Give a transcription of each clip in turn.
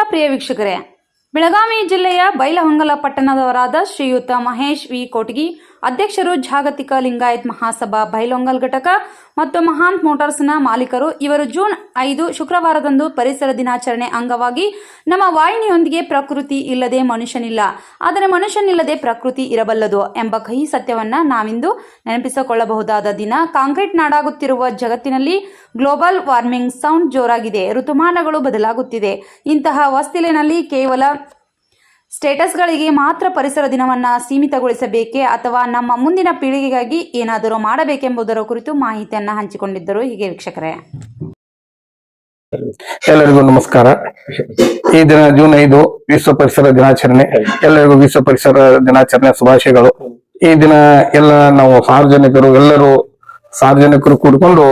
ಪ್ರಿಯ ವೀಕ್ಷಕರೇ, ಬೆಳಗಾವಿ ಜಿಲ್ಲೆಯ ಬೈಲಹೊಂಗಲ ಪಟ್ಟಣದವರಾದ ಶ್ರೀಯುತ ಮಹೇಶ್ ವಿ ಕೋಟಗಿ ಅಧ್ಯಕ್ಷರು, ಜಾಗತಿಕ ಲಿಂಗಾಯತ್ ಮಹಾಸಭಾ ಬೈಲಹೊಂಗಲ್ ಘಟಕ ಮತ್ತು ಮಹಾಂತ್ ಮೋಟಾರ್ಸ್ನ ಮಾಲೀಕರು. ಇವರು ಜೂನ್ 5 ಶುಕ್ರವಾರದಂದು ಪರಿಸರ ದಿನಾಚರಣೆ ಅಂಗವಾಗಿ ನಮ್ಮ ವಾಹಿನಿಯೊಂದಿಗೆ ಪ್ರಕೃತಿ ಇಲ್ಲದೆ ಮನುಷ್ಯನಿಲ್ಲ, ಆದರೆ ಮನುಷ್ಯನಿಲ್ಲದೆ ಪ್ರಕೃತಿ ಇರಬಲ್ಲದು ಎಂಬ ಕಹಿ ಸತ್ಯವನ್ನು ನಾವಿಂದು ನೆನಪಿಸಿಕೊಳ್ಳಬಹುದಾದ ದಿನ. ಕಾಂಕ್ರೀಟ್ ನಾಡಾಗುತ್ತಿರುವ ಜಗತ್ತಿನಲ್ಲಿ ಗ್ಲೋಬಲ್ ವಾರ್ಮಿಂಗ್ ಸೌಂಡ್ ಜೋರಾಗಿದೆ. ಋತುಮಾನಗಳು ಬದಲಾಗುತ್ತಿದೆ. ಇಂತಹ ಹೊಸ್ತಿಲಿನಲ್ಲಿ ಕೇವಲ ಸ್ಟೇಟಸ್ಗಳಿಗೆ ಮಾತ್ರ ಪರಿಸರ ದಿನವನ್ನು ಸೀಮಿತಗೊಳಿಸಬೇಕೇ ಅಥವಾ ನಮ್ಮ ಮುಂದಿನ ಪೀಳಿಗೆಗಾಗಿ ಏನಾದರೂ ಮಾಡಬೇಕೆಂಬುದರ ಕುರಿತು ಮಾಹಿತಿಯನ್ನು ಹಂಚಿಕೊಂಡಿದ್ದರು. ಹೀಗೆ ವೀಕ್ಷಕರೇ, ಎಲ್ಲರಿಗೂ ನಮಸ್ಕಾರ. ಈ ದಿನ ಜೂನ್ 5 ವಿಶ್ವ ಪರಿಸರ ದಿನಾಚರಣೆ. ಎಲ್ಲರಿಗೂ ವಿಶ್ವ ಪರಿಸರ ದಿನಾಚರಣೆ ಶುಭಾಶಯಗಳು. ಈ ದಿನ ಎಲ್ಲ ನಾವು ಸಾರ್ವಜನಿಕರು ಕೂಡಿಕೊಂಡು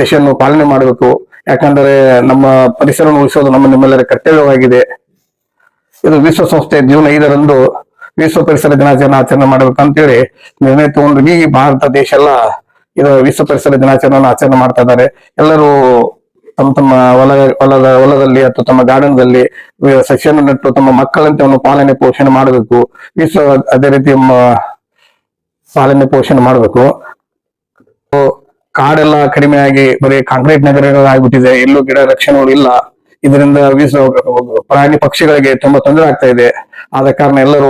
ಸೆಷನ್ ಪಾಲನೆ ಮಾಡಬೇಕು. ಯಾಕಂದ್ರೆ ನಮ್ಮ ಪರಿಸರ ಉಳಿಸೋದು ನಿಮ್ಮೆಲ್ಲರ ಕರ್ತವ್ಯವಾಗಿದೆ. ಇದು ವಿಶ್ವಸಂಸ್ಥೆ ಜೂನ್ 5 ವಿಶ್ವ ಪರಿಸರ ದಿನಾಚರಣೆ ಆಚರಣೆ ಮಾಡ್ಬೇಕಂತೇಳಿ ನಿರ್ಣಯ ತಗೊಂಡು ಈ ಭಾರತ ದೇಶ ಎಲ್ಲ ಇದು ವಿಶ್ವ ಪರಿಸರ ದಿನಾಚರಣೆ ಆಚರಣೆ ಮಾಡ್ತಾ ಇದ್ದಾರೆ. ಎಲ್ಲರೂ ತಮ್ಮ ಹೊಲದಲ್ಲಿ ಅಥವಾ ತಮ್ಮ ಗಾರ್ಡನ್ದಲ್ಲಿ ಸಸ್ಯವನ್ನು ನೆಟ್ಟು ತಮ್ಮ ಮಕ್ಕಳಂತೆ ಅವನು ಪಾಲನೆ ಪೋಷಣೆ ಮಾಡಬೇಕು. ಅದೇ ರೀತಿ ಪಾಲನೆ ಪೋಷಣೆ ಮಾಡಬೇಕು. ಕಾಡೆಲ್ಲ ಕಡಿಮೆಯಾಗಿ ಬರೀ ಕಾಂಕ್ರೀಟ್ ನಗರಗಳಾಗ್ಬಿಟ್ಟಿದೆ. ಎಲ್ಲೂ ಗಿಡ ರಕ್ಷಣೆಗಳು ಇಲ್ಲ. ಇದರಿಂದ ಪ್ರಾಣಿ ಪಕ್ಷಿಗಳಿಗೆ ತುಂಬಾ ತೊಂದರೆ ಆಗ್ತಾ ಇದೆ. ಆದ ಕಾರಣ ಎಲ್ಲರೂ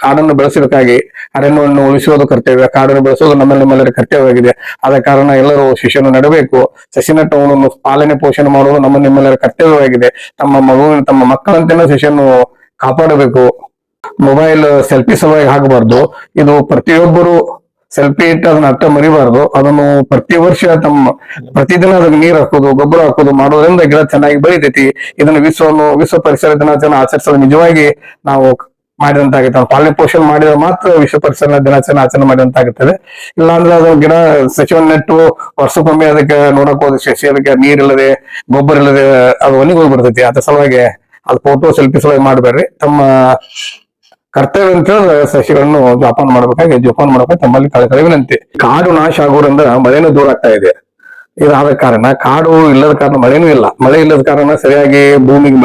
ಕಾಡನ್ನು ಬೆಳೆಸಬೇಕಾಗಿ ಅರಣ್ಯವನ್ನು ಉಳಿಸುವುದು ಕರ್ತವ್ಯ. ಕಾಡನ್ನು ಬೆಳೆಸೋದು ನಿಮ್ಮೆಲ್ಲರ ಕರ್ತವ್ಯವಾಗಿದೆ. ಆದ ಕಾರಣ ಎಲ್ಲರೂ ಸಸಿಯನ್ನು ನೆಡಬೇಕು. ಸಸಿ ನೆಟ್ಟವನ್ನು ಪಾಲನೆ ಪೋಷಣೆ ಮಾಡುವುದು ನಿಮ್ಮೆಲ್ಲರ ಕರ್ತವ್ಯವಾಗಿದೆ. ತಮ್ಮ ಮಕ್ಕಳಂತೆನೂ ಸಸಿಯನ್ನು ಕಾಪಾಡಬೇಕು. ಮೊಬೈಲ್ ಸೆಲ್ಫಿ ಸಲುವಾಗಿ ಹಾಕಬಾರ್ದು. ಇದು ಪ್ರತಿಯೊಬ್ಬರು ಸೆಲ್ಫಿ ಇಟ್ಟು ಅದನ್ನ ಅರ್ಥ ಮರಿಬಾರ್ದು. ಅದನ್ನು ಪ್ರತಿದಿನ ಅದಕ್ಕೆ ನೀರು ಹಾಕೋದು, ಗೊಬ್ಬರ ಹಾಕೋದು ಮಾಡೋದ್ರಿಂದ ಗಿಡ ಚೆನ್ನಾಗಿ ಬೆಳಿತೈತಿ. ಇದನ್ನು ವಿಶ್ವ ಪರಿಸರ ದಿನಾಚರಣೆ ಆಚರಿಸಲು ನಿಜವಾಗಿ ನಾವು ಮಾಡಿದಂತಾಗುತ್ತೆ. ಪಾಲನೆ ಪೋಷಣೆ ಮಾಡಿದ್ರೆ ಮಾತ್ರ ವಿಶ್ವ ಪರಿಸರ ದಿನಾಚರಣೆ ಆಚರಣೆ ಮಾಡಿದಂತಾಗುತ್ತದೆ. ಇಲ್ಲಾಂದ್ರೆ ಅದು ಗಿಡ ಸಸಿವನ್ನು ನೆಟ್ಟು ವರ್ಷಕ್ಕೊಮ್ಮೆ ಅದಕ್ಕೆ ನೋಡಕ್ ಹೋದ ಅದಕ್ಕೆ ನೀರಿಲ್ಲದೆ ಗೊಬ್ಬರ ಇಲ್ಲದೆ ಅದು ಒಣಗಿ ಹೋಗ್ಬಿಡ್ತೈತಿ. ಅದ್ರ ಸಲುವಾಗಿ ಅದು ಫೋಟೋ ಸೆಲ್ಫಿ ಸಲುವಾಗಿ ಮಾಡಬೇಡ್ರಿ. ತಮ್ಮ ಕರ್ತವ್ಯ ಅಂತ ಹೇಳಿದ್ರೆ ಸಸಿಗಳನ್ನು ಜೋಪಾನ ಮಾಡಬೇಕು. ತಮ್ಮಲ್ಲಿ ಕಳಕಳಿ ವಿನಂತಿ. ಕಾಡು ನಾಶ ಆಗೋದ್ರಿಂದ ಮಳೆನೂ ದೂರ ಆಗ್ತಾ ಇದೆ. ಇದಾದ ಕಾರಣ ಕಾಡು ಇಲ್ಲದ ಕಾರಣ ಮಳೆನೂ ಇಲ್ಲ. ಮಳೆ ಇಲ್ಲದ ಕಾರಣ ಸರಿಯಾಗಿ ಭೂಮಿಗೆ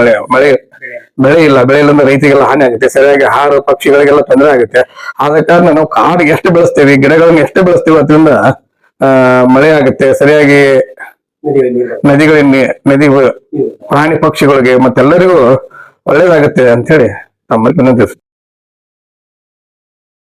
ಬೆಳೆ ಇಲ್ಲ ಅಂದ್ರೆ ರೈತರಿಗೆಲ್ಲ ಹಾನಿ ಆಗುತ್ತೆ. ಸರಿಯಾಗಿ ಆಹಾರ ಪಕ್ಷಿಗಳಿಗೆಲ್ಲ ತೊಂದರೆ ಆಗುತ್ತೆ. ಆದ ಕಾರಣ ನಾವು ಕಾಡು ಎಷ್ಟು ಬೆಳೆಸ್ತೀವಿ, ಗಿಡಗಳನ್ನ ಎಷ್ಟು ಬೆಳೆಸ್ತೀವಿ, ಅದರಿಂದ ಮಳೆ ಆಗುತ್ತೆ. ಸರಿಯಾಗಿ ನದಿ ಪ್ರಾಣಿ ಪಕ್ಷಿಗಳಿಗೆ ಮತ್ತೆಲ್ಲರಿಗೂ ಒಳ್ಳೇದಾಗುತ್ತೆ ಅಂತ ಹೇಳಿ ತಮ್ಮಲ್ಲಿ ವಿನಂತಿಸ್ತೀನಿ.